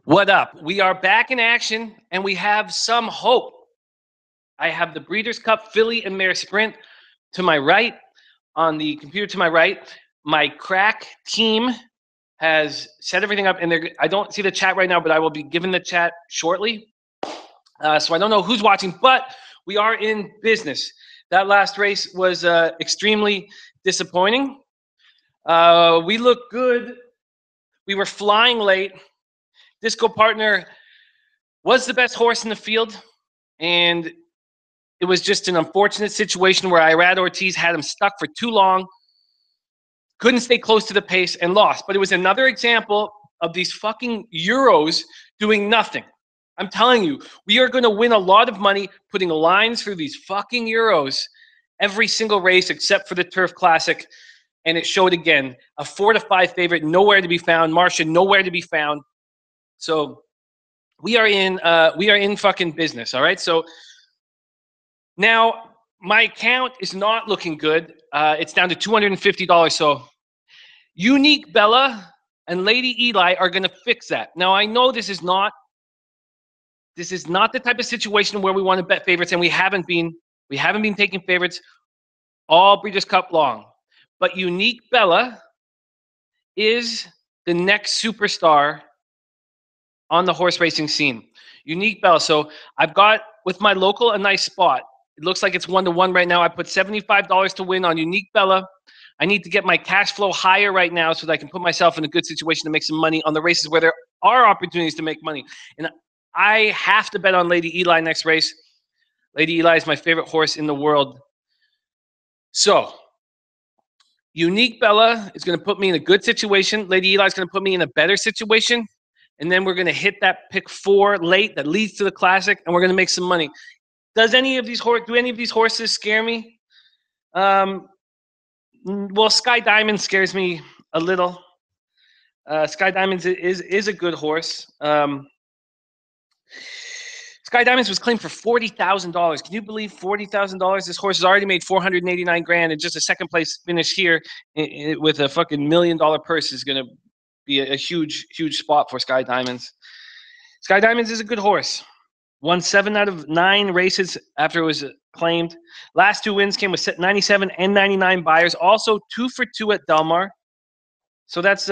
What up? We are back in action and we have some hope. I have the Breeders' Cup Filly and Mare Sprint to my right, on the computer to my right. My crack team has set everything up, and I don't see the chat right now, but I will be giving the chat shortly. So I don't know who's watching, but we are in business. That last race was extremely disappointing. We looked good. We were flying late. Disco Partner was the best horse in the field, and it was just an unfortunate situation where Irad Ortiz had him stuck for too long, couldn't stay close to the pace, and lost. But it was another example of these fucking Euros doing nothing. I'm telling you, we are going to win a lot of money putting lines through these fucking Euros every single race except for the Turf Classic. And it showed again, a 4-5 favorite, nowhere to be found. Marcia, nowhere to be found. So we are in fucking business, all right? So now my account is not looking good. It's down to $250. So Unique Bella and Lady Eli are going to fix that. Now I know this is not the type of situation where we want to bet favorites, and we haven't been taking favorites all Breeders' Cup long. But Unique Bella is the next superstar on the horse racing scene. Unique Bella. So I've got with my local a nice spot. It looks like it's 1-1 right now. I put $75 to win on Unique Bella. I need to get my cash flow higher right now so that I can put myself in a good situation to make some money on the races where there are opportunities to make money. And I have to bet on Lady Eli next race. Lady Eli is my favorite horse in the world. So Unique Bella is going to put me in a good situation. Lady Eli is going to put me in a better situation. And then we're going to hit that pick 4 late that leads to the Classic, and we're going to make some money. Do any of these horses scare me? Well, Sky Diamond scares me a little. Sky Diamonds is a good horse. Sky Diamonds was claimed for $40,000. Can you believe $40,000? This horse has already made $489,000, and just a second place finish here with a fucking $1 million purse is going to be a huge spot for Sky Diamonds. Sky Diamonds is a good horse. Won 7 out of 9 races after it was claimed. Last 2 wins came with 97 and 99 buyers. Also 2 for 2 at Del Mar. So that's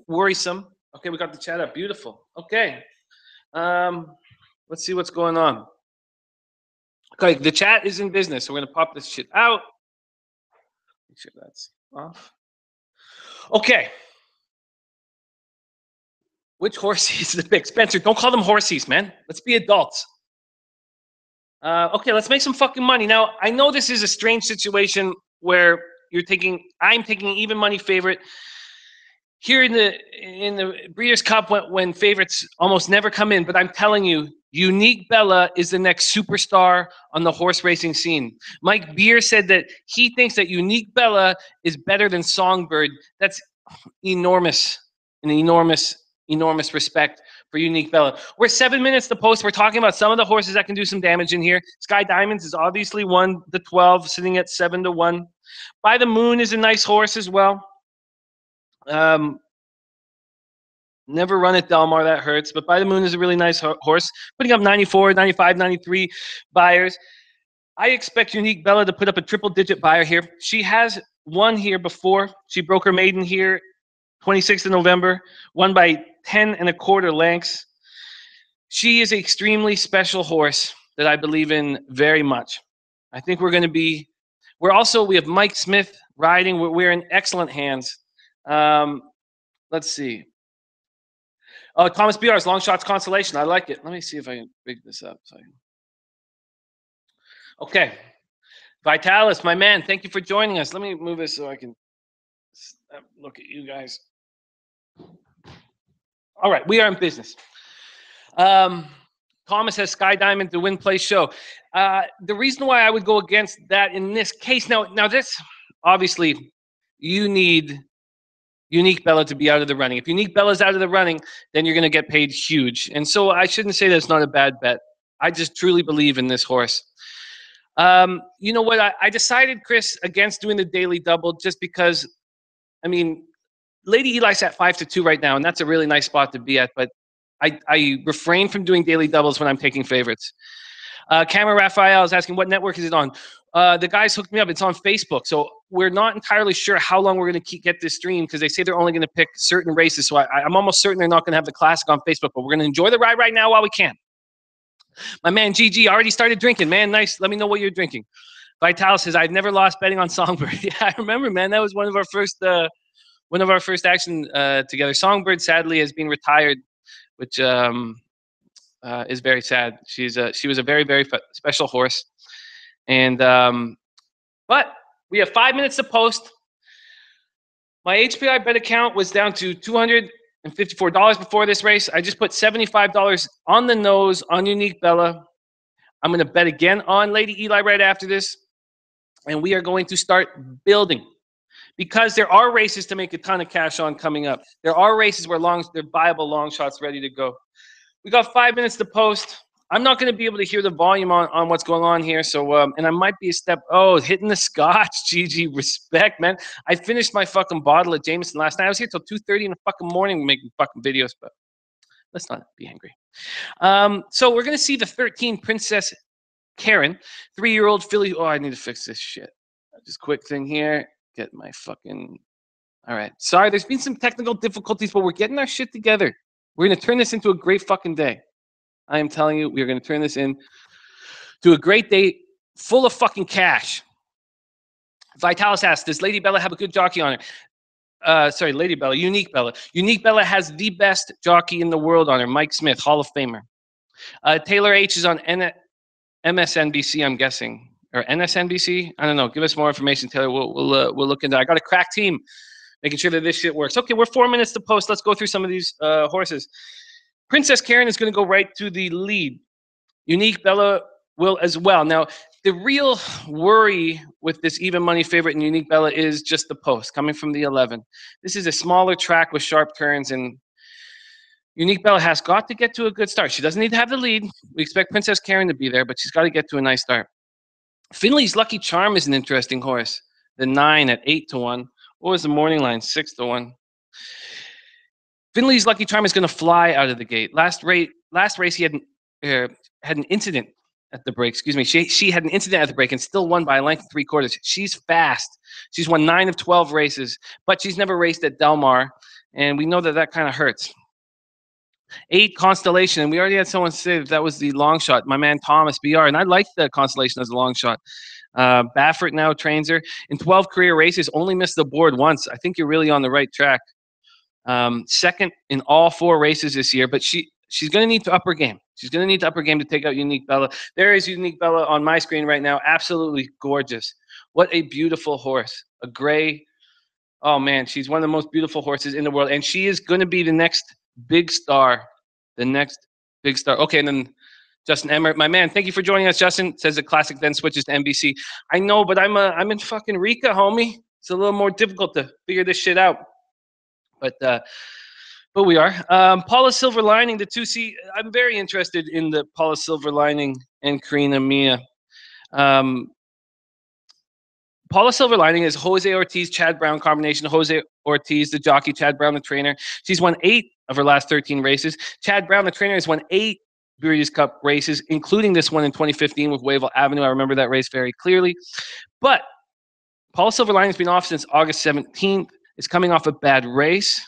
worrisome. Okay, we got the chat up. Beautiful. Okay. Let's see what's going on. Okay, the chat is in business. So we're gonna pop this shit out. Make sure that's off. Okay. Which horsies is the pick? Spencer, don't call them horsies, man. Let's be adults. Okay, let's make some fucking money. Now, I know this is a strange situation where I'm taking even money favorite. Here in the Breeders' Cup when favorites almost never come in, but I'm telling you, Unique Bella is the next superstar on the horse racing scene. Mike Beer said that he thinks that Unique Bella is better than Songbird. That's enormous respect for Unique Bella. We're 7 minutes to post. We're talking about some of the horses that can do some damage in here. Sky Diamonds is obviously 1-12, sitting at 7-1. By the Moon is a nice horse as well. Never run at Del Mar, that hurts. But By the Moon is a really nice horse, putting up 94, 95, 93 buyers. I expect Unique Bella to put up a triple-digit buyer here. She has won here before. She broke her maiden here 26th of November, won by 10 1/4 lengths. She is an extremely special horse that I believe in very much. I think we have Mike Smith riding. We're in excellent hands. Let's see. Oh, Thomas BR's Long Shots Consolation. I like it. Let me see if I can big this up. Okay. Vitalis, my man, thank you for joining us. Let me move this so I can look at you guys. All right, we are in business. Thomas has Sky Diamond to win play show. The reason why I would go against that in this case, now this, obviously, you need Unique Bella to be out of the running. If Unique Bella's out of the running, then you're going to get paid huge. And so I shouldn't say that's not a bad bet. I just truly believe in this horse. You know what? I decided, Chris, against doing the daily double just because, I mean, Lady Eli's at 5-2 right now, and that's a really nice spot to be at. But I refrain from doing daily doubles when I'm taking favorites. Cameron Raphael is asking, what network is it on? The guys hooked me up. It's on Facebook. So we're not entirely sure how long we're going to get this stream because they say they're only going to pick certain races. So I'm almost certain they're not going to have the Classic on Facebook, but we're going to enjoy the ride right now while we can. My man GG already started drinking, man. Nice. Let me know what you're drinking. Vitalis says, I've never lost betting on Songbird. Yeah, I remember, man. That was one of our first action together. Songbird sadly has been retired, which is very sad. She was a very, very special horse. And but we have 5 minutes to post. My HPI bet account was down to $254 before this race. I just put $75 on the nose on Unique Bella. I'm going to bet again on Lady Eli right after this. And we are going to start building. Because there are races to make a ton of cash on coming up. There are races where they're viable long shots ready to go. We got 5 minutes to post. I'm not going to be able to hear the volume on what's going on here. So, and I might be a step. Oh, hitting the scotch. GG, respect, man. I finished my fucking bottle of Jameson last night. I was here till 2:30 in the fucking morning making fucking videos, but let's not be angry. So we're going to see the 13 Princess Karen, 3-year-old filly. Oh, I need to fix this shit. Just quick thing here. Get my fucking. All right. Sorry, there's been some technical difficulties, but we're getting our shit together. We're going to turn this into a great fucking day. I am telling you, we're going to turn this into a great day full of fucking cash. Vitalis asks, does Lady Bella have a good jockey on her? Sorry, Lady Bella, Unique Bella. Unique Bella has the best jockey in the world on her, Mike Smith, Hall of Famer. Taylor H is on MSNBC, I'm guessing. Or NSNBC? I don't know. Give us more information, Taylor. We'll look into it. I got a crack team making sure that this shit works. Okay, we're 4 minutes to post. Let's go through some of these horses. Princess Karen is going to go right to the lead. Unique Bella will as well. Now, the real worry with this even money favorite in Unique Bella is just the post coming from the 11. This is a smaller track with sharp turns, and Unique Bella has got to get to a good start. She doesn't need to have the lead. We expect Princess Karen to be there, but she's got to get to a nice start. Finley's Lucky Charm is an interesting horse. The 9 at 8-1. What was the morning line? 6-1. Finley's Lucky Charm is going to fly out of the gate. Last race he had an incident at the break. Excuse me. She had an incident at the break and still won by a length of 3/4. She's fast. She's won 9 of 12 races, but she's never raced at Del Mar, and we know that kind of hurts. 8 Constellation, and we already had someone say that was the long shot. My man Thomas BR, and I like the Constellation as a long shot. Baffert now trains her in 12 career races. Only missed the board once. I think you're really on the right track. Second in all 4 races this year, but she's going to need to up her game. She's going to need to up her game to take out Unique Bella. There is Unique Bella on my screen right now. Absolutely gorgeous. What a beautiful horse. A gray. Oh, man, she's one of the most beautiful horses in the world, and she is going to be the next big star. The next big star. Okay, and then Justin Emmert, my man, thank you for joining us. Justin says the Classic then switches to NBC. I know, but I'm in fucking Rica, homie. It's a little more difficult to figure this shit out. But we are. Paula Silver Lining, the 2C. I'm very interested in the Paula Silver Lining and Karina Mia. Paula Silver Lining is Jose Ortiz, Chad Brown combination. Jose Ortiz, the jockey, Chad Brown, the trainer. She's won 8 of her last 13 races. Chad Brown, the trainer, has won 8 Breeders' Cup races, including this one in 2015 with Wavell Avenue. I remember that race very clearly. But Paula Silver Lining's been off since August 17th. Is coming off a bad race.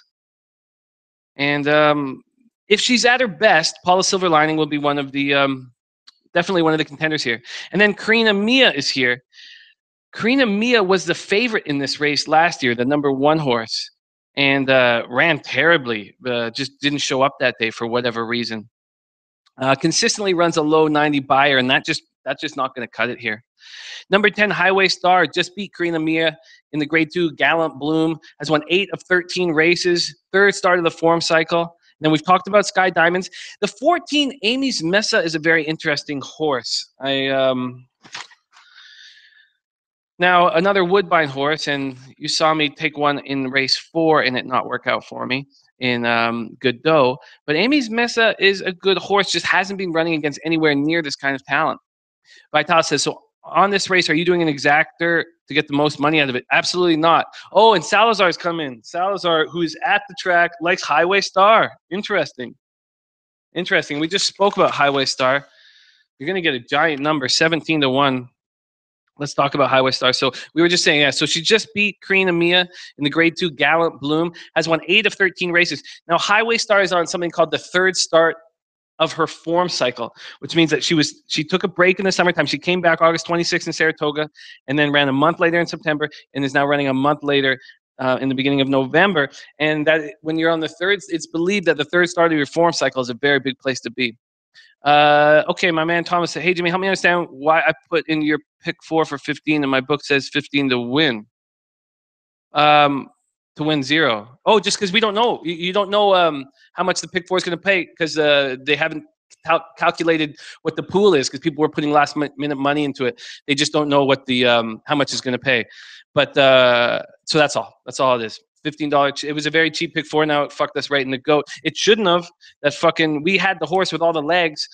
And if she's at her best, Paula Silver Lining will be one of the definitely one of the contenders here. And then Karina Mia is here. Karina Mia was the favorite in this race last year, the number 1 horse, and ran terribly. Just didn't show up that day for whatever reason. Consistently runs a low 90 buyer, and that's just not going to cut it here. Number 10, Highway Star, just beat Karina Mia in the Grade 2. Gallant Bloom has won 8 of 13 races, 3rd start of the form cycle. And then we've talked about Sky Diamonds. The 14, Amy's Mesa, is a very interesting horse. Now, another Woodbine horse, and you saw me take one in race 4 and it not work out for me in Godot. But Amy's Mesa is a good horse, just hasn't been running against anywhere near this kind of talent. Vital says, so on this race, are you doing an exactor to get the most money out of it? Absolutely not. Oh, and Salazar's come in. Salazar, who's at the track, likes Highway Star. Interesting. Interesting. We just spoke about Highway Star. You're going to get a giant number, 17-1. Let's talk about Highway Star. So we were just saying, yeah, so she just beat Karina Mia in the grade 2 Gallant Bloom, has won 8 of 13 races. Now, Highway Star is on something called the third start of her form cycle, which means that she took a break in the summertime. She came back August 26th in Saratoga and then ran a month later in September and is now running a month later in the beginning of November. And that when you're on the third, it's believed that the third start of your form cycle is a very big place to be. Okay, my man Thomas said, hey, Jimmy, help me understand why I put in your pick 4 for 15 and my book says 15 to win. To win 0. Oh, just because we don't know. You don't know how much the pick 4 is going to pay because they haven't calculated what the pool is because people were putting last minute money into it. They just don't know what the how much it's going to pay. But so that's all. That's all it is. $15. It was a very cheap pick 4. Now it fucked us right in the goat. It shouldn't have. That fucking we had the horse with all the legs.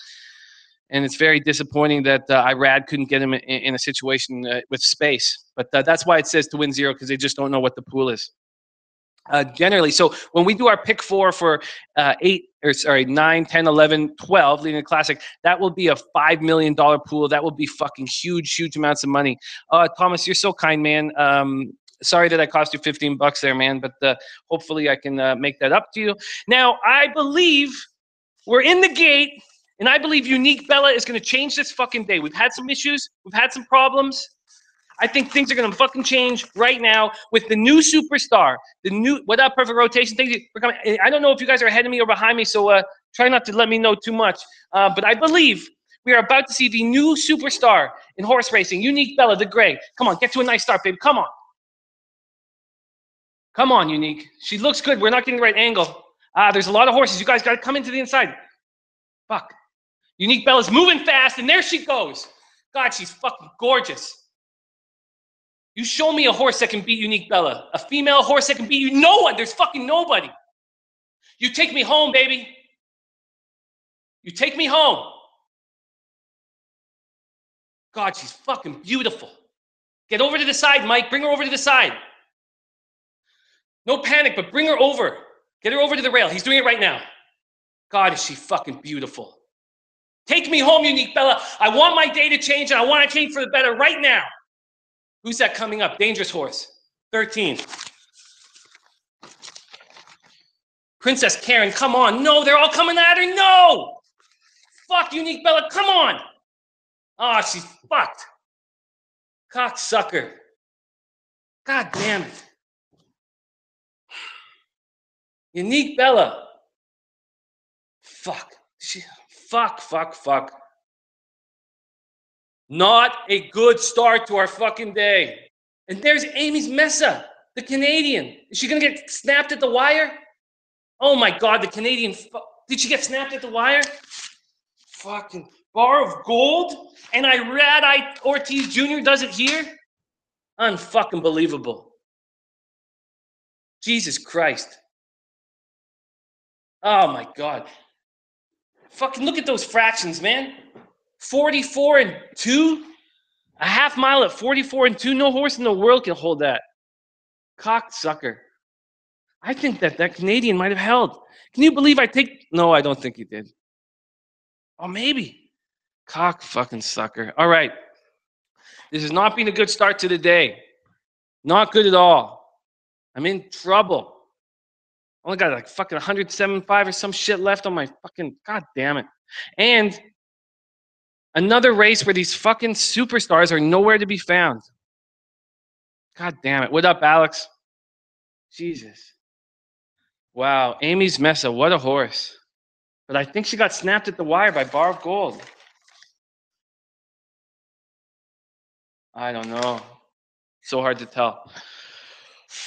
And it's very disappointing that Irad couldn't get him in a situation with space. But that's why it says to win 0 because they just don't know what the pool is. Generally, so when we do our pick 4 for 9, 10, 11, 12, leading the classic, that will be a $5 million pool. That will be fucking huge amounts of money. Thomas, you're so kind, man. Sorry that I cost you $15 there, man, but hopefully I can make that up to you. Now, I believe we're in the gate, and I believe Unique Bella is going to change this fucking day. We've had some issues. We've had some problems. I think things are going to fucking change right now with the new superstar. The new, what up, Perfect Rotation? Things are coming. I don't know if you guys are ahead of me or behind me, so try not to let me know too much. But I believe we are about to see the new superstar in horse racing, Unique Bella, the Gray. Come on, get to a nice start, baby. Come on. Come on, Unique. She looks good. We're not getting the right angle. There's a lot of horses. You guys got to come into the inside. Fuck. Unique Bella's moving fast, and there she goes. God, she's fucking gorgeous. You show me a horse that can beat Unique Bella. A female horse that can beat you. No one. There's fucking nobody. You take me home, baby. You take me home. God, she's fucking beautiful. Get over to the side, Mike. Bring her over to the side. No panic, but bring her over. Get her over to the rail. He's doing it right now. God, is she fucking beautiful. Take me home, Unique Bella. I want my day to change, and I want to change for the better right now. Who's that coming up? Dangerous horse. 13. Princess Karen, come on. No, they're all coming at her. No! Fuck, Unique Bella, come on. Oh, she's fucked. Cocksucker. God damn it. Unique Bella. Fuck. Fuck. Not a good start to our fucking day. And there's Amy's Mesa, the Canadian. Is she going to get snapped at the wire? Oh my God, the Canadian. Did she get snapped at the wire? Fucking bar of gold? And Irad Ortiz Jr. does it here? Unfucking believable. Jesus Christ. Oh my God. Fucking look at those fractions, man. 44 and 2? A half mile at 44 and 2? No horse in the world can hold that. Cocksucker. I think that Canadian might have held. Can you believe I take... No, I don't think he did. Oh, maybe. Cock fucking sucker. All right. This has not been a good start to the day. Not good at all. I'm in trouble. Only got like fucking 175 or some shit left on my fucking... God damn it. And another race where these fucking superstars are nowhere to be found. God damn it. What up, Alex? Jesus. Wow. Amy's Mesa. What a horse. But I think she got snapped at the wire by Bar of Gold. I don't know. So hard to tell.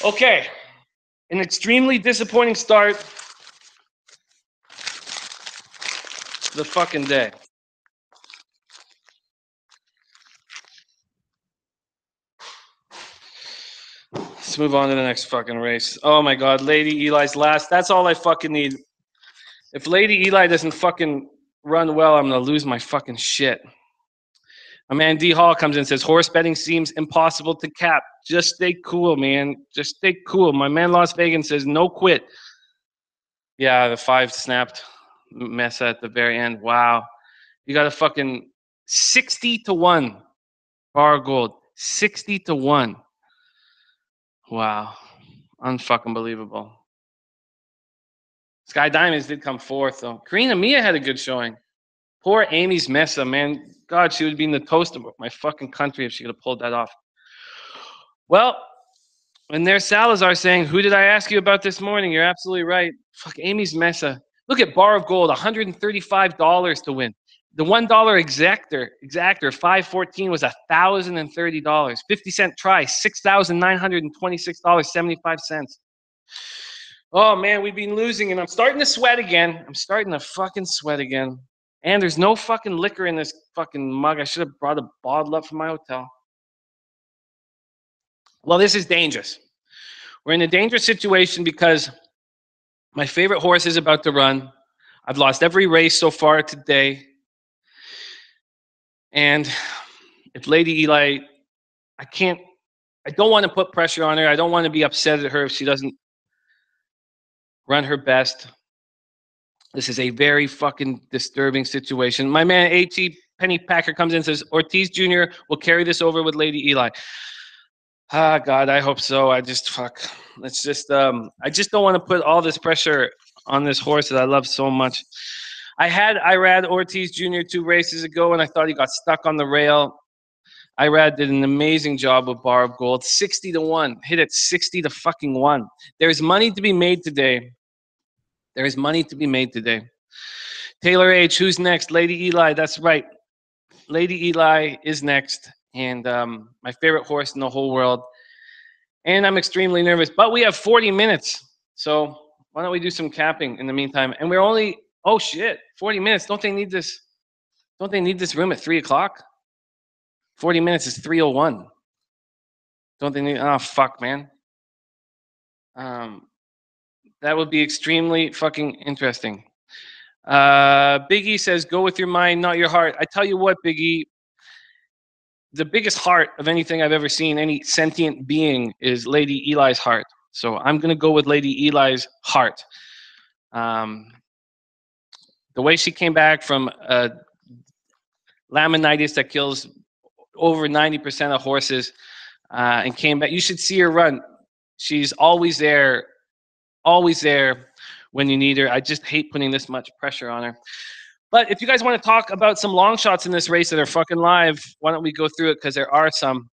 Okay. An extremely disappointing start to the fucking day. Let's move on to the next fucking race. Oh my God. Lady Eli's last. That's all I fucking need. If Lady Eli doesn't fucking run well, I'm going to lose my fucking shit. My man D Hall comes in and says horse betting seems impossible to cap. Just stay cool, man. Just stay cool. My man Las Vegas says no quit. Yeah, the 5 snapped mess at the very end. Wow. You got a fucking 60 to 1 bar gold. 60 to 1. Wow. Unfucking believable. Sky Diamonds did come fourth though. Karina Mia had a good showing. Poor Amy's Mesa, man. God, she would be in the toast of my fucking country if she could have pulled that off. Well, and there's Salazar saying, "Who did I ask you about this morning?" You're absolutely right. Fuck Amy's Mesa. Look at Bar of Gold, $135 to win. The $1 exactor 514 was $1,030. 50-cent try, $6,926.75. Oh man, we've been losing, and I'm starting to sweat again. I'm starting to fucking sweat again. And there's no fucking liquor in this fucking mug. I should have brought a bottle up from my hotel. Well, this is dangerous. We're in a dangerous situation because my favorite horse is about to run. I've lost every race so far today. And if Lady Eli, I don't want to put pressure on her. I don't want to be upset at her if she doesn't run her best. This is a very fucking disturbing situation. My man A.T. Penny Packer comes in and says Ortiz Jr. will carry this over with Lady Eli. Ah, God, I hope so. I just I just don't want to put all this pressure on this horse that I love so much. I had Irad Ortiz Jr. 2 races ago, and I thought he got stuck on the rail. Irad did an amazing job with Bar of Gold, 60 to 1, hit it 60 to 1. There's money to be made today. There is money to be made today. Taylor H, who's next? Lady Eli. That's right. Lady Eli is next, and my favorite horse in the whole world. And I'm extremely nervous, but we have 40 minutes. So why don't we do some capping in the meantime? And we're only, oh shit, 40 minutes. Don't they need this? Don't they need this room at 3 o'clock? 40 minutes is 3:01. Don't they need, oh fuck, man. That would be extremely fucking interesting. Biggie says, go with your mind, not your heart. I tell you what, Biggie, the biggest heart of anything I've ever seen, any sentient being, is Lady Eli's heart. So I'm going to go with Lady Eli's heart. The way she came back from laminitis that kills over 90% of horses and came back. You should see her run. She's always there when you need her. I just hate putting this much pressure on her. But if you guys want to talk about some long shots in this race that are fucking live, why don't we go through it? Because there are some.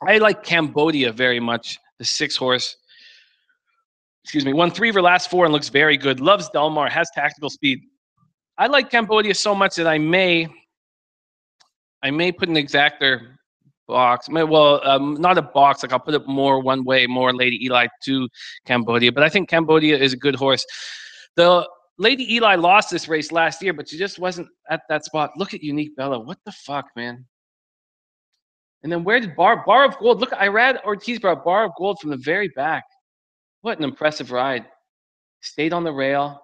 I like Cambodia very much, the 6 horse. Excuse me, won 3 of her last 4 and looks very good. Loves Delmar, has tactical speed. I like Cambodia so much that I may put an exactor box. Well, not a box. Like I'll put it more one way, more Lady Eli to Cambodia. But I think Cambodia is a good horse. The Lady Eli lost this race last year, but she just wasn't at that spot. Look at Unique Bella. What the fuck, man? And then where did Bar of Gold? Look, Irad Ortiz brought Bar of Gold from the very back. What an impressive ride. Stayed on the rail.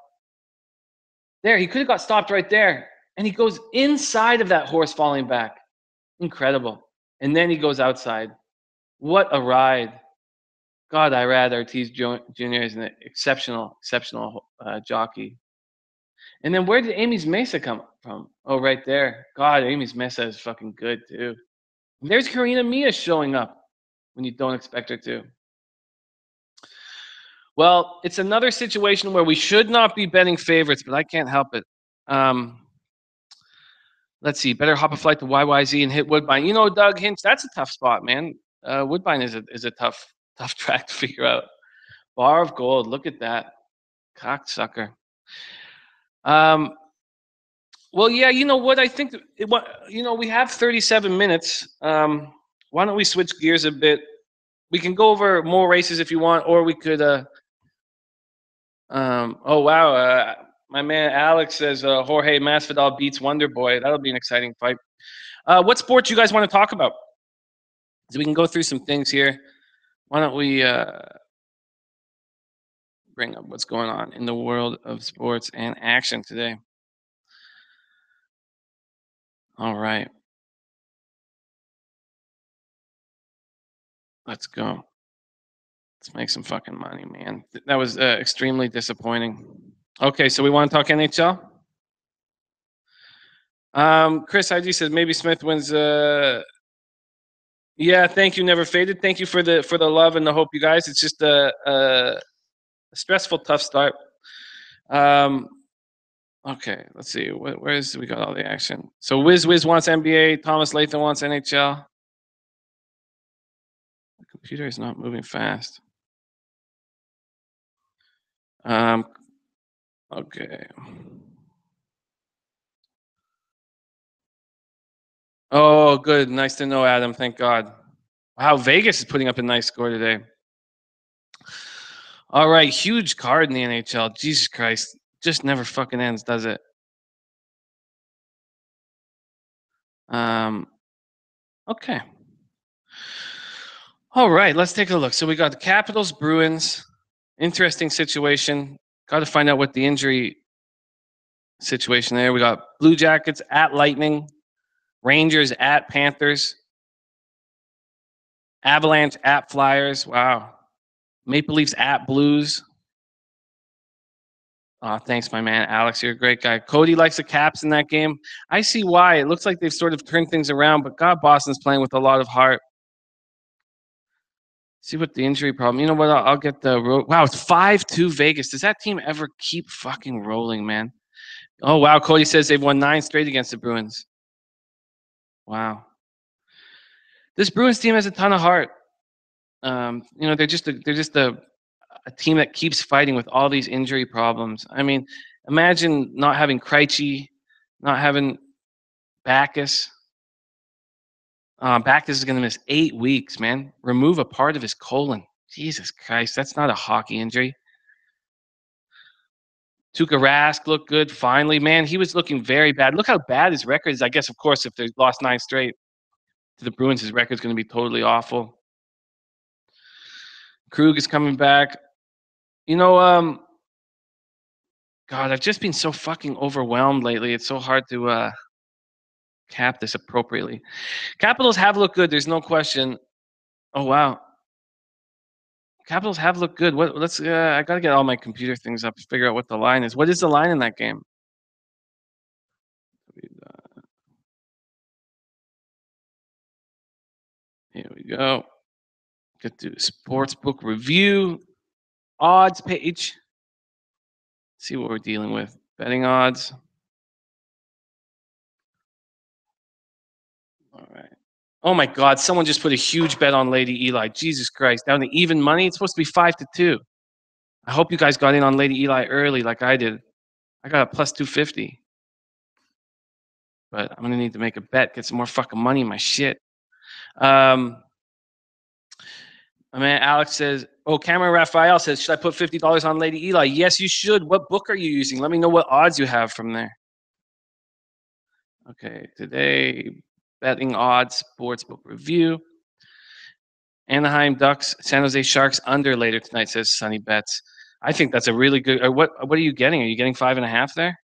There, he could have got stopped right there. And he goes inside of that horse falling back. Incredible. And then he goes outside. What a ride. God, Irad Ortiz Jr. is an exceptional jockey. And then where did Amy's Mesa come from? Oh, right there. God, Amy's Mesa is fucking good too. And there's Karina Mia showing up when you don't expect her to. Well, it's another situation where we should not be betting favorites, but I can't help it. Let's see. Better hop a flight to YYZ and hit Woodbine. You know, Doug Hinch, that's a tough spot, man. Woodbine is a tough track to figure out. Bar of Gold. Look at that. Cocksucker. Well, yeah, you know what? I think, we have 37 minutes. Why don't we switch gears a bit? We can go over more races if you want, or we could. Oh, wow. My man Alex says Jorge Masvidal beats Wonder Boy. That'll be an exciting fight. What sports you guys want to talk about? So we can go through some things here. Why don't we bring up what's going on in the world of sports and action today? All right. Let's go. Let's make some fucking money, man. That was extremely disappointing. Okay, so we want to talk NHL. Chris IG says maybe Smith wins. Yeah, thank you. Never faded. Thank you for the love and the hope, you guys. It's just a stressful, tough start. Okay, let's see. Where's we got all the action? So Wiz wants NBA. Thomas Latham wants NHL. The computer is not moving fast. Okay. Oh, good. Nice to know, Adam. Thank God. Wow, Vegas is putting up a nice score today. All right, huge card in the NHL. Jesus Christ, just never fucking ends, does it? Um. Okay. All right, let's take a look. So we got the Capitals, Bruins. Interesting situation. Got to find out what the injury situation there. We got Blue Jackets at Lightning, Rangers at Panthers, Avalanche at Flyers. Wow. Maple Leafs at Blues. Oh, thanks, my man. Alex, you're a great guy. Cody likes the Caps in that game. I see why. It looks like they've sort of turned things around, but God, Boston's playing with a lot of heart. See what the injury problem. You know what? I'll get the wow. It's 5-2 Vegas. Does that team ever keep fucking rolling, man? Oh wow. Cody says they've won 9 straight against the Bruins. Wow. This Bruins team has a ton of heart. They're just a team that keeps fighting with all these injury problems. I mean, imagine not having Krejci, not having Backus. Backus is going to miss 8 weeks, man. Remove a part of his colon. Jesus Christ, that's not a hockey injury. Tuukka Rask looked good finally. Man, he was looking very bad. Look how bad his record is. I guess, of course, if they lost 9 straight to the Bruins, his record's going to be totally awful. Krug is coming back. You know, God, I've just been so fucking overwhelmed lately. It's so hard to cap this appropriately. Capitals have looked good. There's no question. Oh wow, Capitals have looked good. What? Let's. I gotta get all my computer things up to figure out what the line is. What is the line in that game? Here we go. Get to sportsbook review odds page. See what we're dealing with. Betting odds. All right. Oh my God! Someone just put a huge bet on Lady Eli. Jesus Christ! Down to even money. It's supposed to be 5-2. I hope you guys got in on Lady Eli early, like I did. I got a plus 250. But I'm gonna need to make a bet, get some more fucking money in my shit. My man Alex says, "Oh, Cameron Raphael says, should I put $50 on Lady Eli? Yes, you should. What book are you using? Let me know what odds you have from there." Okay, today betting odds sportsbook review. Anaheim Ducks, San Jose Sharks under later tonight, says Sunny Bets. I think that's a really good. What are you getting? Are you getting 5.5 there?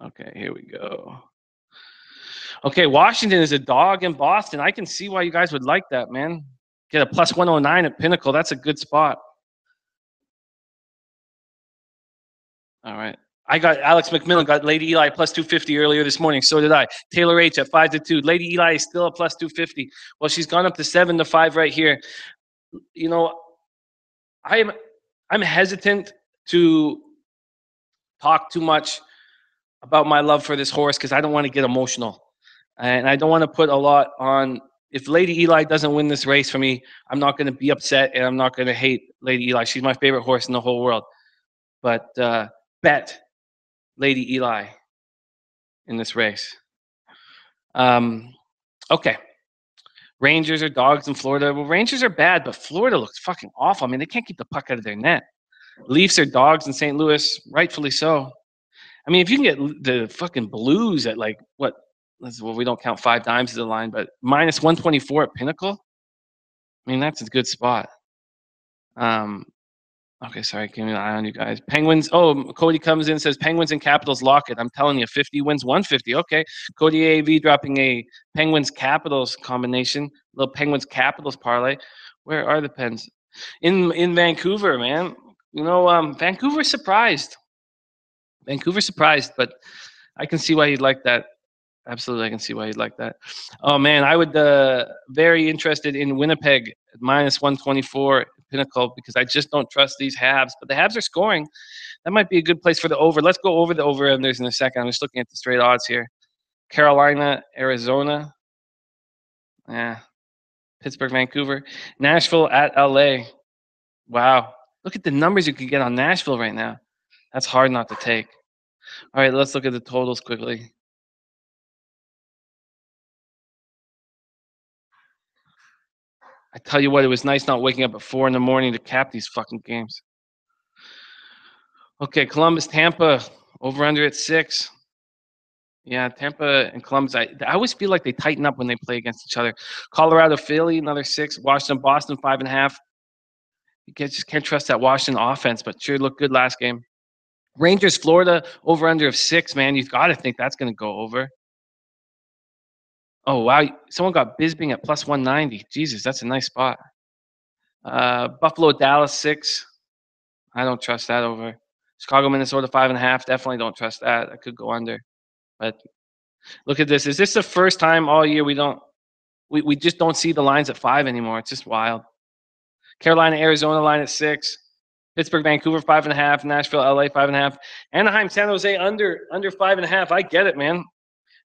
Okay, here we go. Okay, Washington is a dog in Boston. I can see why you guys would like that, man. Get a plus 109 at Pinnacle. That's a good spot. All right. I got Alex McMillan got Lady Eli plus 250 earlier this morning. So did I. Taylor H at 5-2. Lady Eli is still a plus 250. Well, she's gone up to 7-5 right here. You know, I'm hesitant to talk too much about my love for this horse because I don't want to get emotional. And I don't want to put a lot on. If Lady Eli doesn't win this race for me, I'm not going to be upset and I'm not going to hate Lady Eli. She's my favorite horse in the whole world. But bet Lady Eli in this race. Okay. Rangers are dogs in Florida. Well, Rangers are bad, but Florida looks fucking awful. I mean, they can't keep the puck out of their net. Leafs are dogs in St. Louis, rightfully so. I mean, if you can get the fucking Blues at like what? Well, we don't count 5 times as the line, but minus 124 at Pinnacle. I mean, that's a good spot. Okay, sorry, keeping an eye on you guys. Penguins. Oh, Cody comes in and says Penguins and Capitals lock it. I'm telling you, 50 wins 150. Okay, Cody AV dropping a Penguins Capitals combination, little Penguins Capitals parlay. Where are the Pens? In Vancouver, man. You know, Vancouver surprised. Vancouver surprised, but I can see why you'd like that. Absolutely, I can see why you'd like that. Oh man, I would very interested in Winnipeg at -124 Pinnacle because I just don't trust these Habs. But the Habs are scoring. That might be a good place for the over. Let's go over the over-unders in a second. I'm just looking at the straight odds here. Carolina, Arizona, yeah, Pittsburgh, Vancouver, Nashville at LA. Wow, look at the numbers you could get on Nashville right now. That's hard not to take. All right, let's look at the totals quickly. I tell you what, it was nice not waking up at 4 in the morning to cap these fucking games. Okay, Columbus, Tampa, over under at 6. Yeah, Tampa and Columbus. I always feel like they tighten up when they play against each other. Colorado, Philly, another 6. Washington, Boston, 5.5. Just can't trust that Washington offense, but sure looked good last game. Rangers, Florida, over under of 6. Man, you've got to think that's going to go over. Oh wow, someone got Bisbing at plus 190. Jesus, that's a nice spot. Buffalo, Dallas, 6. I don't trust that over. Chicago, Minnesota, 5.5. Definitely don't trust that. That could go under. But look at this. Is this the first time all year we just don't see the lines at 5 anymore? It's just wild. Carolina, Arizona line at 6. Pittsburgh, Vancouver, 5.5. Nashville, LA, 5.5. Anaheim, San Jose under 5.5. I get it, man.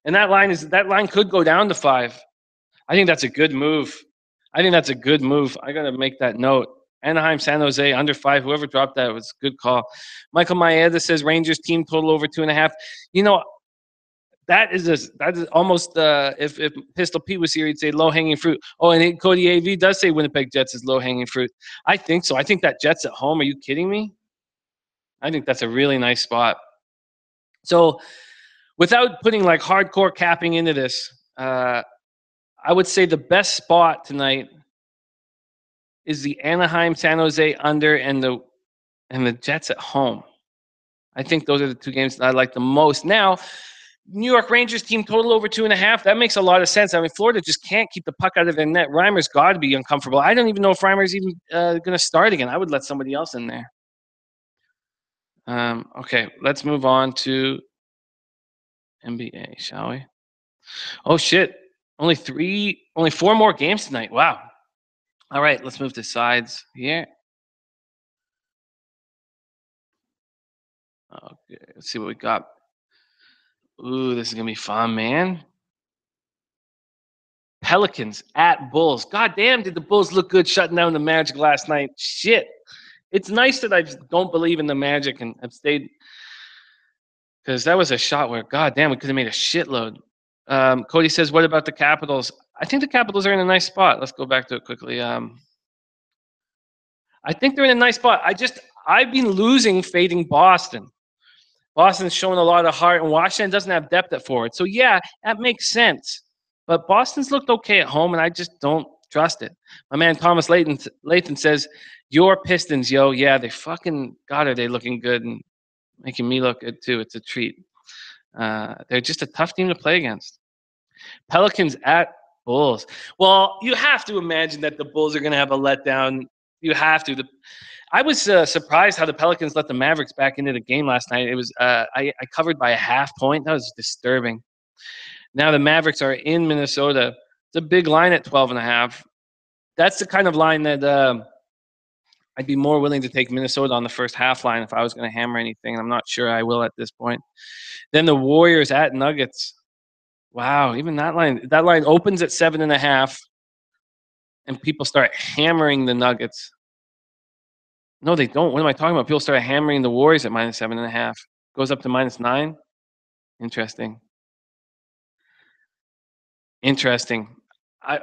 And that line could go down to 5. I think that's a good move. I think that's a good move. I gotta make that note. Anaheim, San Jose, under 5. Whoever dropped that was a good call. Michael Maeda says Rangers team total over 2.5. You know, that is almost if Pistol Pete was here, he'd say low hanging fruit. Oh, and Cody AV does say Winnipeg Jets is low hanging fruit. I think so. I think that Jets at home. Are you kidding me? I think that's a really nice spot. So, without putting like hardcore capping into this, I would say the best spot tonight is the Anaheim San Jose under and the Jets at home. I think those are the two games that I like the most. Now, New York Rangers team total over 2.5. That makes a lot of sense. I mean, Florida just can't keep the puck out of their net. Reimer's got to be uncomfortable. I don't even know if Reimer's even going to start again. I would let somebody else in there. Okay, let's move on to NBA, shall we? Oh shit! Only 4 more games tonight. Wow. All right, let's move to sides here. Okay, let's see what we got. Ooh, this is gonna be fun, man. Pelicans at Bulls. God damn, did the Bulls look good shutting down the Magic last night? Shit. It's nice that I just don't believe in the Magic and have stayed because that was a shot where, god damn, we could have made a shitload. Cody says, what about the Capitals? I think the Capitals are in a nice spot. Let's go back to it quickly. I think they're in a nice spot. I've been losing fading Boston. Boston's showing a lot of heart, and Washington doesn't have depth at forward. So, yeah, that makes sense. But Boston's looked okay at home, and I just don't trust it. My man Thomas Lathan says, your Pistons, yo. Yeah, they fucking, God, are they looking good and making me look good, too. It's a treat. They're just a tough team to play against. Pelicans at Bulls. Well, you have to imagine that the Bulls are going to have a letdown. You have to. I was surprised how the Pelicans let the Mavericks back into the game last night. It was I covered by a half point. That was disturbing. Now the Mavericks are in Minnesota. It's a big line at 12.5. That's the kind of line that I'd be more willing to take Minnesota on the first half line if I was going to hammer anything. I'm not sure I will at this point. Then the Warriors at Nuggets. Wow, even that line opens at 7.5, and people start hammering the Nuggets. No, they don't. What am I talking about? People start hammering the Warriors at -7.5. Goes up to -9. Interesting.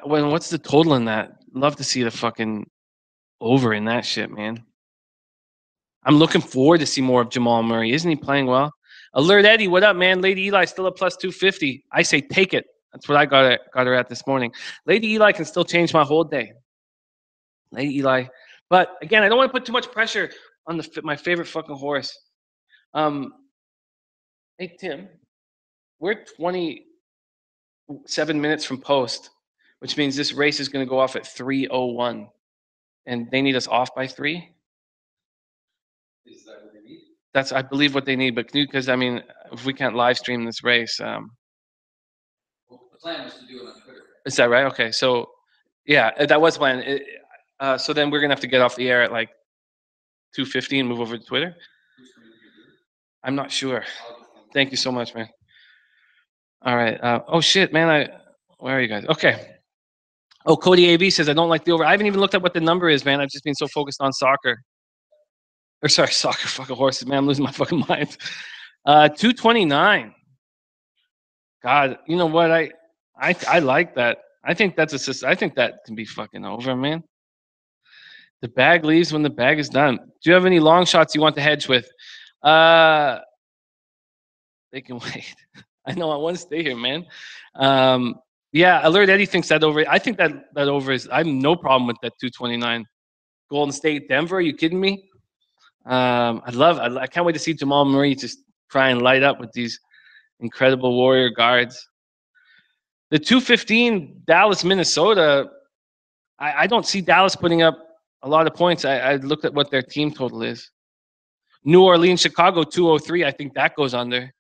What's the total in that? Love to see the fucking over in that shit, man. I'm looking forward to see more of Jamal Murray. Isn't he playing well? Alert Eddie, what up, man? Lady Eli still at plus 250. I say take it. That's what I got her at this morning. Lady Eli can still change my whole day. Lady Eli. But again, I don't want to put too much pressure on my favorite fucking horse. Um, hey Tim, we're 27 minutes from post, which means this race is going to go off at 3:01, and they need us off by 3. Is that what they need? That's, I believe, what they need. But because I mean, if we can't live stream this race, Well, the plan was to do it on Twitter. is that right? Okay, so yeah, that was planned. So then we're gonna have to get off the air at like 2:50 and move over to Twitter. Who's going to do it? I'm not sure. I'll get them. Thank you so much, man. All right. Oh shit, man. Where are you guys? Okay. Oh, Cody AB says I don't like the over. I haven't even looked at what the number is, man. I've just been so focused on soccer. Or sorry, soccer, fucking horses, man. I'm losing my fucking mind. 229. God, you know what? I like that. I think I think that can be fucking over, man. The bag leaves when the bag is done. Do you have any long shots you want to hedge with? They can wait. I know I want to stay here, man. Yeah, Alert Eddie thinks that over. I think that over is. I have no problem with that 229. Golden State, Denver. Are you kidding me? I can't wait to see Jamal Murray just try and light up with these incredible Warrior guards. The 215 Dallas, Minnesota. I don't see Dallas putting up a lot of points. I looked at what their team total is. New Orleans, Chicago, 203. I think that goes under.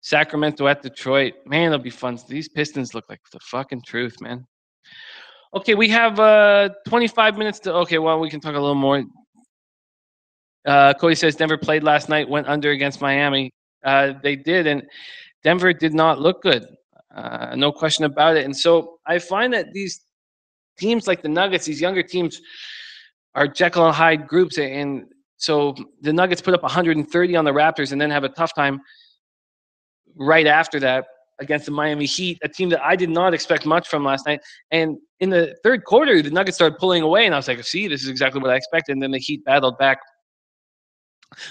Sacramento at Detroit. Man, it'll be fun. These Pistons look like the fucking truth, man. Okay, we have 25 minutes to. Okay, well, we can talk a little more. Cody says Denver played last night, went under against Miami. They did, and Denver did not look good. No question about it. And so I find that these teams like the Nuggets, these younger teams, are Jekyll and Hyde groups. And so the Nuggets put up 130 on the Raptors and then have a tough time right after that against the Miami Heat, a team that I did not expect much from last night. And in the third quarter, the Nuggets started pulling away, and I was like, see, this is exactly what I expected. And then the Heat battled back.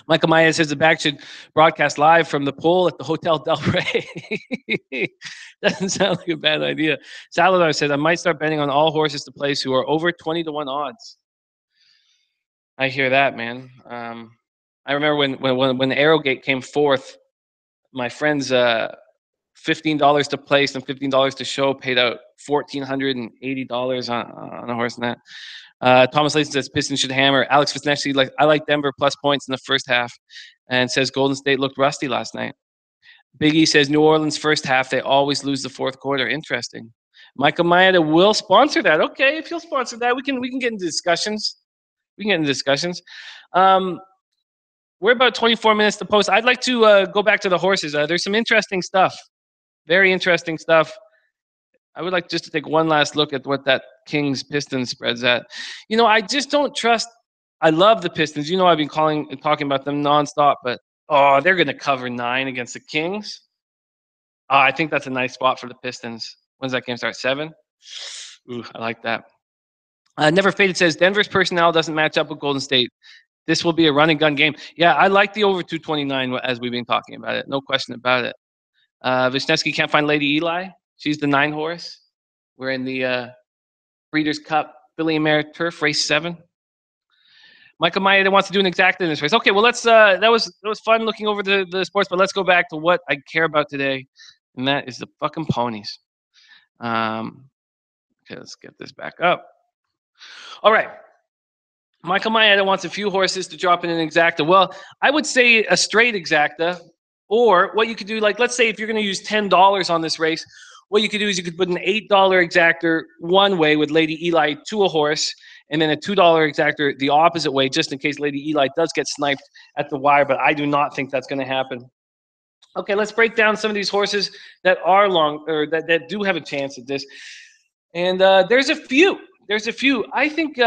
Michael Maya says the back should broadcast live from the pool at the Hotel Del Rey. Doesn't sound like a bad idea. Saladar says I might start betting on all horses to place who are over 20-1 odds. I hear that, man. I remember when Arrowgate came fourth, my friends $15 to place and $15 to show paid out $1,480 on a horse in that. Thomas Layton says Pistons should hammer. Alex Fisnecki, I like Denver plus points in the first half, and says Golden State looked rusty last night. Big E says New Orleans first half, they always lose the fourth quarter. Interesting. Michael Maeda will sponsor that. Okay, if he'll sponsor that, we can get into discussions. We're about 24 minutes to post. I'd like to go back to the horses. There's some interesting stuff. Very interesting stuff. I would like just to take one last look at what that Kings Pistons spreads at. You know, I just don't trust. I love the Pistons. You know, I've been talking about them nonstop, but they're going to cover 9 against the Kings. I think that's a nice spot for the Pistons. When's that game start? 7? Ooh, I like that. Never Faded says Denver's personnel doesn't match up with Golden State. This will be a run and gun game. Yeah, I like the over 229 as we've been talking about it. No question about it. Wisniewski can't find Lady Eli. She's the 9 horse. We're in the Breeders' Cup Filly and Mare Turf Race 7. Michael Maeda wants to do an exacta in this race. Okay, well let's. That was fun looking over the sports, but let's go back to what I care about today, and that is the fucking ponies. Okay, let's get this back up. All right. Michael Maeda wants a few horses to drop in an exacta. Well, I would say a straight exacta, or what you could do, let's say if you're going to use $10 on this race, what you could do is you could put an $8 exactor one way with Lady Eli to a horse, and then a $2 exactor the opposite way, just in case Lady Eli does get sniped at the wire, but I do not think that's going to happen. Okay, let's break down some of these horses that are long, or that do have a chance at this. And there's a few. I think,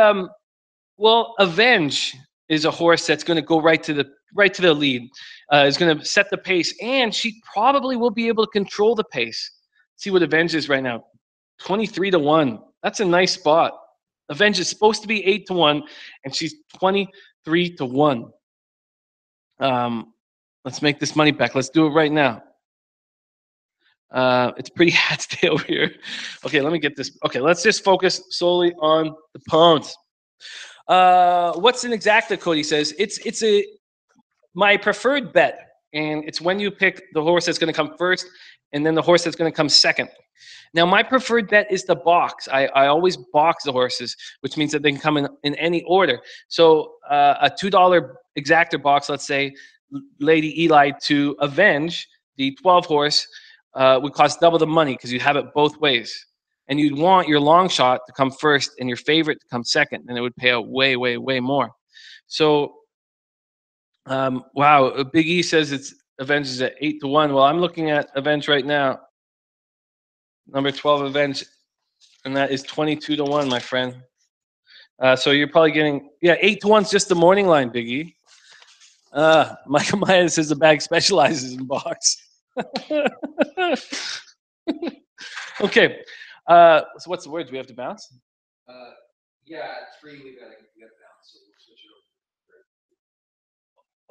Avenge is a horse that's going to go right to the lead. Is going to set the pace, and she probably will be able to control the pace. See what Avenge is right now, 23-1. That's a nice spot. Avenge is supposed to be 8-1, and she's 23-1. Let's make this money back. Let's do it right now. It's pretty hard to stay over here. Okay, let me get this. Okay, let's just focus solely on the pawns. What's an exacta? Cody says it's a my preferred bet, and it's when you pick the horse that's going to come first, and then the horse that's going to come second. Now, my preferred bet is the box. I always box the horses, which means that they can come in any order. So a $2 exactor box, let's say, Lady Eli to Avenge, the 12 horse, would cost double the money because you'd have it both ways. And you'd want your long shot to come first and your favorite to come second, and it would pay out way, way, way more. So, wow, Big E says it's Avenge is at 8-1. Well, I'm looking at Avenge right now. Number 12 Avenge, and that is 22-1, my friend. So you're probably getting 8-1's just the morning line, Biggie. Michael Myers says the bag specializes in box. Okay. So what's the word? Do we have to bounce? Yeah, at 3 we gotta get down, so we'll switch it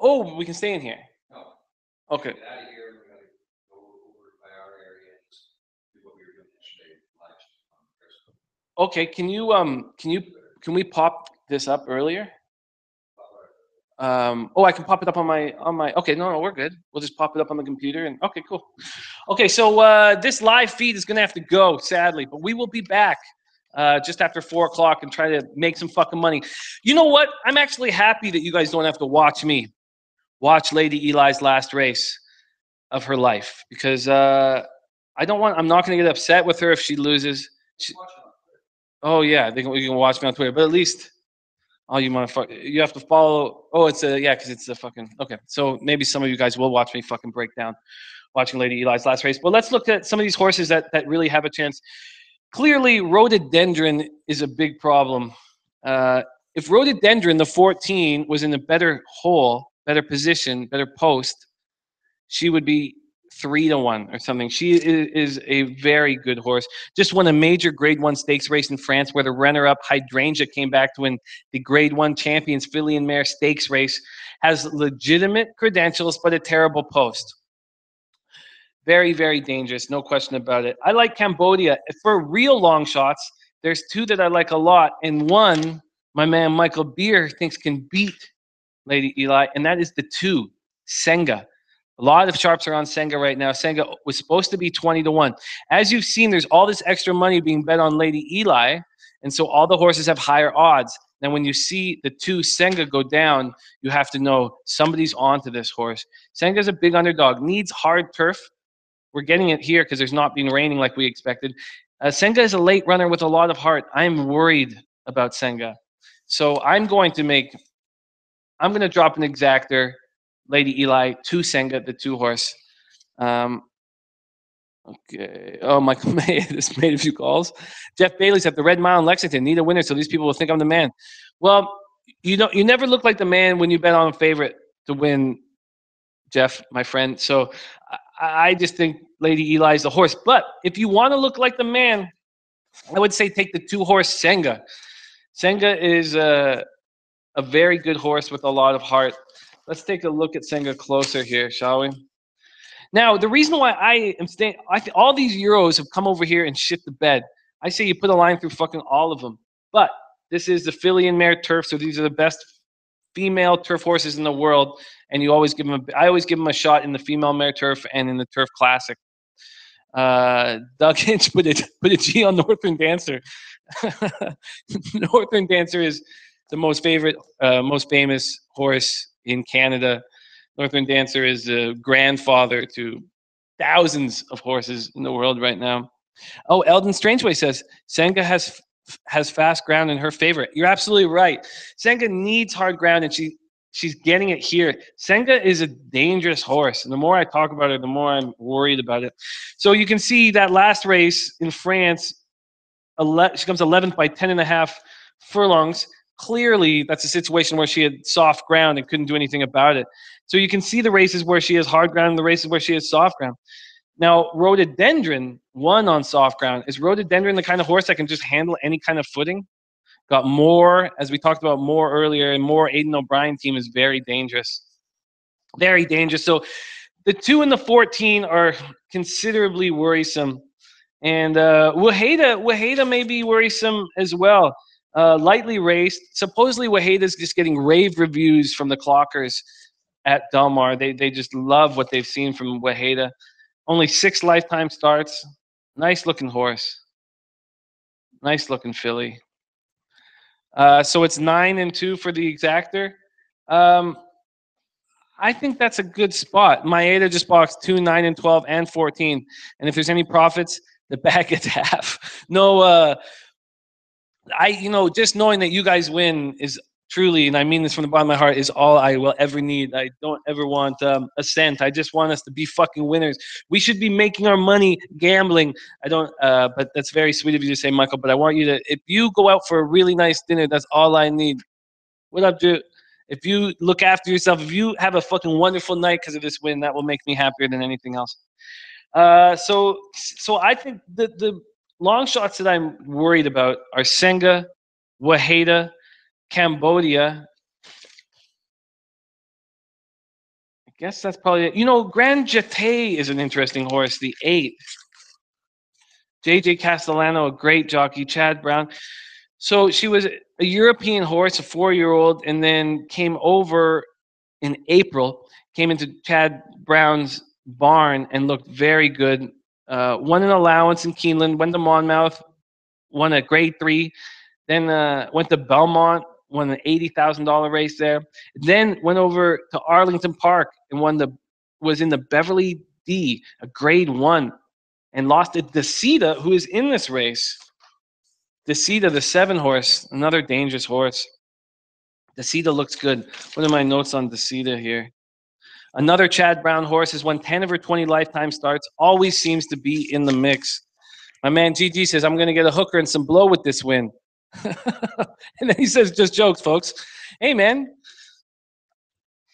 over. Oh, we can stay in here. No. Okay. Get out of here. We gotta go over by our area and just do what we were doing yesterday. Okay. Can we pop this up earlier? I can pop it up on my. Okay, no, we're good. We'll just pop it up on the computer and okay, cool. Okay, so this live feed is gonna have to go, sadly, but we will be back just after 4 o'clock and try to make some fucking money. You know what? I'm actually happy that you guys don't have to watch me watch Lady Eli's last race of her life because I don't want. I'm not gonna get upset with her if she loses. Oh yeah, you can watch me on Twitter, but at least. Oh, you motherfucker! You have to follow. Oh, it's because it's a fucking okay. So maybe some of you guys will watch me fucking break down watching Lady Eli's last race. But let's look at some of these horses that really have a chance. Clearly, rhododendron is a big problem. If rhododendron, the 14, was in a better hole, better position, better post, she would be 3-1 or something. She is a very good horse. Just won a major Grade 1 stakes race in France where the runner-up Hydrangea came back to win the Grade 1 Champions Filly and Mare Stakes race. Has legitimate credentials, but a terrible post. Very, very dangerous, no question about it. I like Cambodia. For real long shots, there's two that I like a lot, and one my man Michael Beer thinks can beat Lady Eli, and that is the 2, Senga. A lot of sharps are on Senga right now. Senga was supposed to be 20-1. As you've seen, there's all this extra money being bet on Lady Eli, and so all the horses have higher odds. Then when you see the 2 Senga go down, you have to know somebody's onto this horse. Senga's a big underdog, needs hard turf. We're getting it here because there's not been raining like we expected. Senga is a late runner with a lot of heart. I'm worried about Senga. So I'm going to drop an exactor, Lady Eli, 2 Senga, the 2 horse. Okay. Oh, Michael May has made a few calls. Jeff Bailey's at the Red Mile in Lexington. Need a winner so these people will think I'm the man. Well, you never look like the man when you bet on a favorite to win, Jeff, my friend. So I just think Lady Eli is the horse. But if you want to look like the man, I would say take the 2 horse Senga. Senga is a very good horse with a lot of heart. Let's take a look at Senga closer here, shall we? Now, the reason why I am staying, all these Euros have come over here and shit the bed. I say you put a line through fucking all of them. But this is the Filly and Mare turf, so these are the best female turf horses in the world, and you always give them. I always give them a shot in the female mare turf and in the turf classic. Doug Hinch put a G on Northern Dancer. Northern Dancer is the most famous horse in Canada. Northern Dancer is a grandfather to thousands of horses in the world right now. Oh, Eldon Strangeway says Senga has fast ground in her favor. You're absolutely right. Senga needs hard ground, and she's getting it here. Senga is a dangerous horse, and the more I talk about her, the more I'm worried about it. So you can see that last race in France, she comes 11th by 10.5 furlongs. Clearly, that's a situation where she had soft ground and couldn't do anything about it. So you can see the races where she has hard ground and the races where she has soft ground. Now, rhododendron won on soft ground. Is rhododendron the kind of horse that can just handle any kind of footing? Got more, as we talked about more earlier, and more Aidan O'Brien team is very dangerous. Very dangerous. So the 2 and the 14 are considerably worrisome. And Waheda may be worrisome as well. lightly raced. Supposedly, Wajeda's just getting rave reviews from the clockers at Del Mar. They just love what they've seen from Wajeda. Only 6 lifetime starts. Nice looking horse. Nice looking filly. So it's 9-2 for the exactor. Um, I think that's a good spot. Maeda just boxed 2, 9-12, and 14. And if there's any profits, the bag gets half. No, just knowing that you guys win is truly, and I mean this from the bottom of my heart, is all I will ever need. I don't ever want a cent. I just want us to be fucking winners. We should be making our money gambling. I don't, but that's very sweet of you to say, Michael. But I want you to, if you go out for a really nice dinner, that's all I need. What up, dude? If you look after yourself, if you have a fucking wonderful night because of this win, that will make me happier than anything else. So I think the long shots that I'm worried about are Senga, Wajeda, Cambodia. I guess that's probably it. Grand Jete is an interesting horse, the 8. JJ Castellano, a great jockey, Chad Brown. So she was a European horse, a 4-year-old, and then came over in April, came into Chad Brown's barn and looked very good. Won an allowance in Keeneland, went to Monmouth, won a grade 3, then went to Belmont, won an $80,000 race there. Then went over to Arlington Park and was in the Beverly D, a grade 1, and lost to Decida, who is in this race. Decida, the 7 horse, another dangerous horse. Decida looks good. What are my notes on Decida here? Another Chad Brown horse has won 10 of her 20 lifetime starts, always seems to be in the mix. My man GG says, I'm going to get a hooker and some blow with this win. And then he says, just jokes, folks. Hey, man,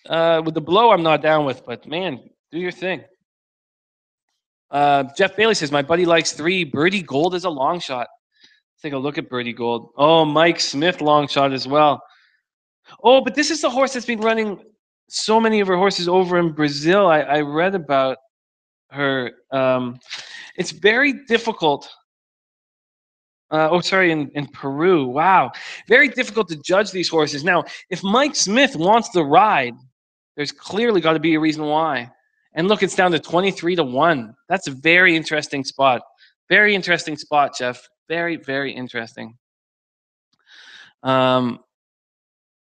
with the blow, I'm not down with, but man, do your thing. Jeff Bailey says, my buddy likes 3. Birdie Gold is a long shot. Let's take a look at Birdie Gold. Oh, Mike Smith, long shot as well. Oh, but this is the horse that's been running so many of her horses over in Brazil. I read about her. It's very difficult. In Peru. Wow. Very difficult to judge these horses. Now, if Mike Smith wants to ride, there's clearly got to be a reason why. And look, it's down to 23-1. That's a very interesting spot. Very interesting spot, Jeff. Very, very interesting.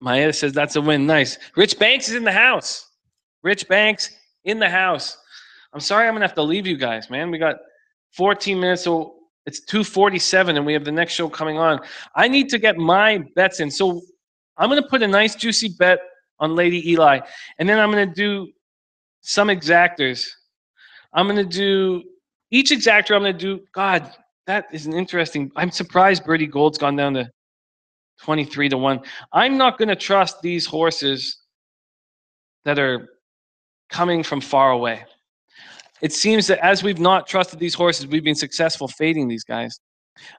Maeda says that's a win. Nice. Rich Banks is in the house. Rich Banks in the house. I'm sorry I'm going to have to leave you guys, man. We got 14 minutes, so it's 2:47, and we have the next show coming on. I need to get my bets in. So I'm going to put a nice, juicy bet on Lady Eli, and then I'm going to do some exactors. I'm going to do each exactor. I'm going to do. God, that is an interesting. I'm surprised Birdie Gold's gone down to 23-1. I'm not going to trust these horses that are coming from far away. It seems that as we've not trusted these horses, we've been successful fading these guys.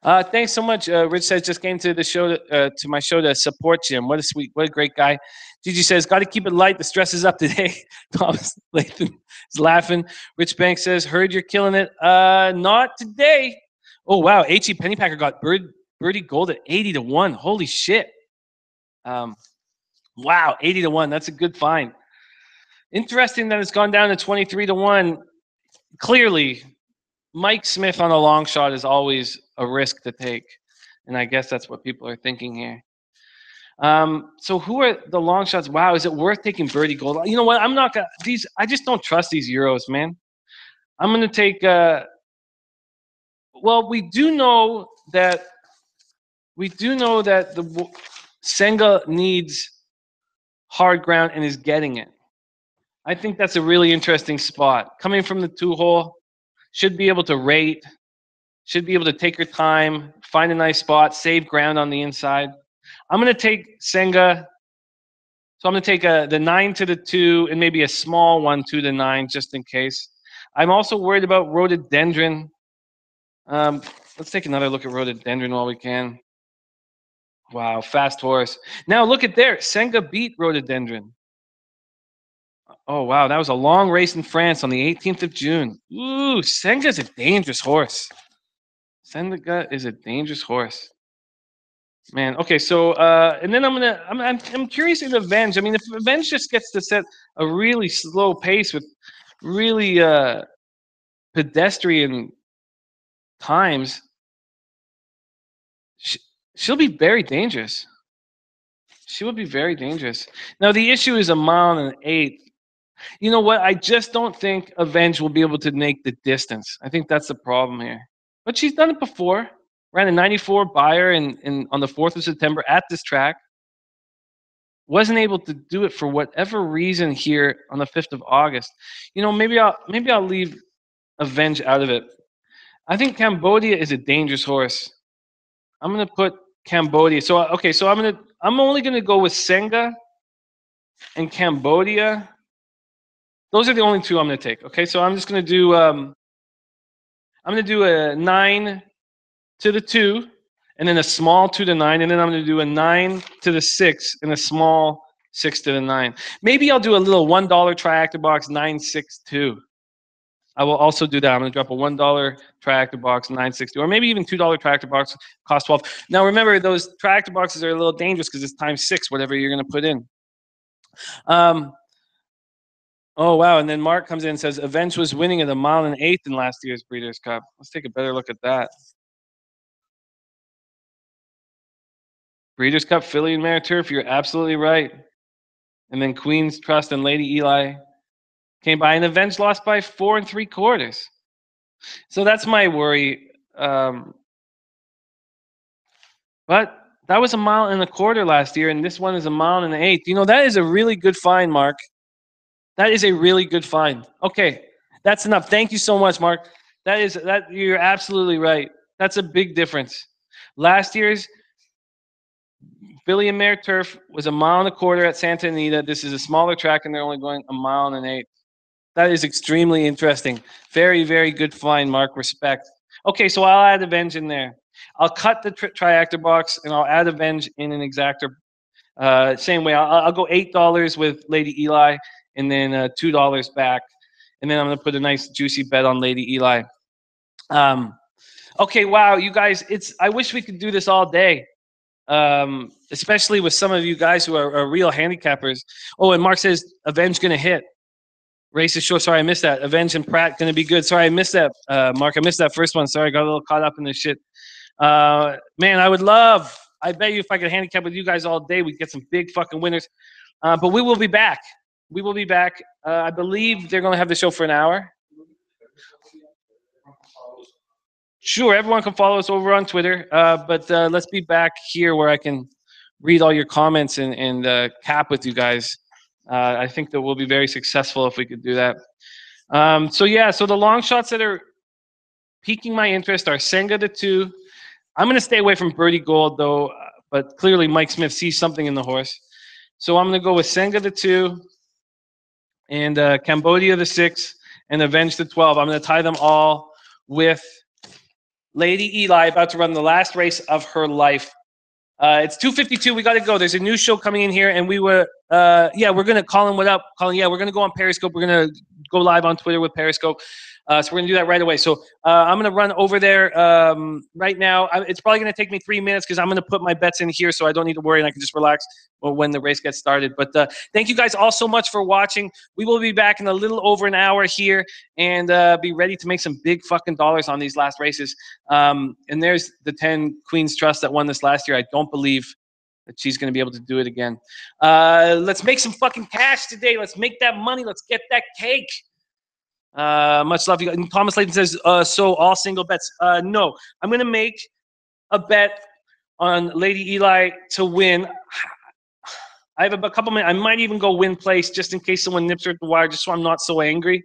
Thanks so much. Rich says just came to the show to my show to support Jim. What a great guy. Gigi says got to keep it light. The stress is up today. Thomas Lathan is laughing. Rich Banks says heard you're killing it. Not today. Oh wow, H.E. Pennypacker got Birdie Gold at 80-1. Holy shit. Wow, 80-1. That's a good find. Interesting that it's gone down to 23-1. Clearly, Mike Smith on a long shot is always a risk to take. And I guess that's what people are thinking here. So who are the long shots? Wow, is it worth taking Birdie Gold? You know what? I'm not gonna I just don't trust these Euros, man. I'm gonna take well, we do know that the Senga needs hard ground and is getting it. I think that's a really interesting spot. Coming from the 2-hole, should be able to rate, should be able to take your time, find a nice spot, save ground on the inside. I'm going to take Senga. So I'm going to take the 9 to the 2 and maybe a small 1 to the 9 just in case. I'm also worried about Rhododendron. Let's take another look at Rhododendron while we can. Wow, fast horse. Now look at there. Senga beat Rhododendron. Oh, wow. That was a long race in France on the 18th of June. Ooh, Senga's a dangerous horse. Senga is a dangerous horse. Man, okay, so and then I'm curious in Avenge. I mean, if Avenge just gets to set a really slow pace with really pedestrian times, sh- she'll be very dangerous. She will be very dangerous. Now the issue is a mile and an eighth. You know what? I just don't think Avenge will be able to make the distance. I think that's the problem here. But she's done it before. Ran a 94 buyer in on the 4th of September at this track. Wasn't able to do it for whatever reason here on the 5th of August. You know, maybe I'll leave Avenge out of it. I think Cambodia is a dangerous horse. I'm gonna put Cambodia. So okay, so I'm only gonna go with Senga and Cambodia. Those are the only two I'm gonna take. Okay, so I'm just gonna do I'm gonna do a 9 to the 2, and then a small 2 to 9, and then I'm gonna do a 9 to the 6 and a small 6 to the 9. Maybe I'll do a little $1 triactor box 962. I will also do that. I'm going to drop a $1 tractor box 960, or maybe even $2 tractor box cost 12. Now remember, those tractor boxes are a little dangerous because it's times 6, whatever you're going to put in. Um, oh wow! And then Mark comes in and says Avenge was winning at a mile and an eighth in last year's Breeders' Cup. Let's take a better look at that. Breeders' Cup, Filly and Mare Turf. You're absolutely right. And then Queen's Trust and Lady Eli came by, and Avenge lost by 4 3/4. So that's my worry. But that was a mile and a quarter last year, and this one is a mile and an eighth. You know, that is a really good find, Mark. That is a really good find. Okay, that's enough. Thank you so much, Mark. That you're absolutely right. That's a big difference. Last year's Billy and Mare Turf was a mile and a quarter at Santa Anita. This is a smaller track, and they're only going a mile and an eighth. That is extremely interesting. Very, very good find, Mark. Respect. Okay, so I'll add Avenge in there. I'll cut the triactor box, and I'll add Avenge in an exactor. Same way, I'll go $8 with Lady Eli, and then $2 back, and then I'm gonna put a nice juicy bet on Lady Eli. Okay, wow, you guys, I wish we could do this all day, especially with some of you guys who are real handicappers. Oh, and Mark says Avenge gonna hit. Race is short. Sorry, I missed that. Avenge and Pratt gonna be good. Sorry, I missed that, Mark. I missed that first one. Sorry, I got a little caught up in this shit. Man, I would love. I bet you if I could handicap with you guys all day, we'd get some big fucking winners. But we will be back. We will be back. I believe they're going to have the show for an hour. Sure, everyone can follow us over on Twitter. But let's be back here where I can read all your comments and cap with you guys. I think that we'll be very successful if we could do that. So the long shots that are piquing my interest are Senga the 2. I'm going to stay away from Birdie Gold, though, but clearly Mike Smith sees something in the horse. So I'm going to go with Senga the 2 and Cambodia the 6 and Avenge the 12. I'm going to tie them all with Lady Eli, about to run the last race of her life. It's 2:52. We got to go. There's a new show coming in here, and we're gonna call him. What up, Colin? Yeah, we're gonna go on Periscope. We're gonna go live on Twitter with Periscope. So we're gonna do that right away. So I'm gonna run over there right now. It's probably gonna take me 3 minutes because I'm gonna put my bets in here, so I don't need to worry and I can just relax when the race gets started. But thank you guys all so much for watching. We will be back in a little over an hour here and be ready to make some big fucking dollars on these last races. And there's the 10 Queen's Trust that won this last year. I don't believe that she's going to be able to do it again. Let's make some fucking cash today. Let's make that money. Let's get that cake. Much love. And Thomas Layton says, so all single bets. No, I'm going to make a bet on Lady Eli to win. I have a couple minutes. I might even go win place just in case someone nips her at the wire, just so I'm not so angry.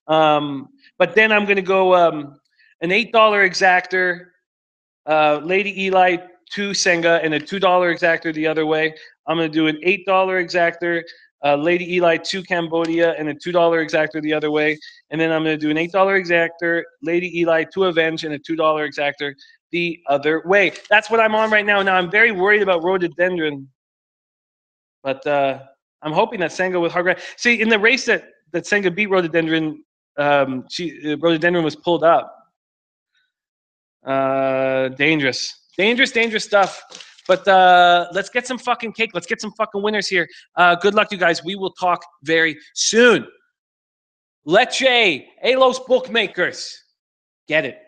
But then I'm going to go an $8 exactor, Lady Eli to Senga, and a $2 exactor the other way. I'm going to do an $8 exactor, Lady Eli to Cambodia, and a $2 exactor the other way. And then I'm going to do an $8 exactor, Lady Eli to Avenge, and a $2 exactor the other way. That's what I'm on right now. Now, I'm very worried about Rhododendron, but I'm hoping that Senga with hard. See, in the race that Senga beat Rhododendron, Rhododendron was pulled up. Dangerous stuff. But let's get some fucking cake. Let's get some fucking winners here. Good luck, you guys. We will talk very soon. Leche, Alos Bookmakers. Get it.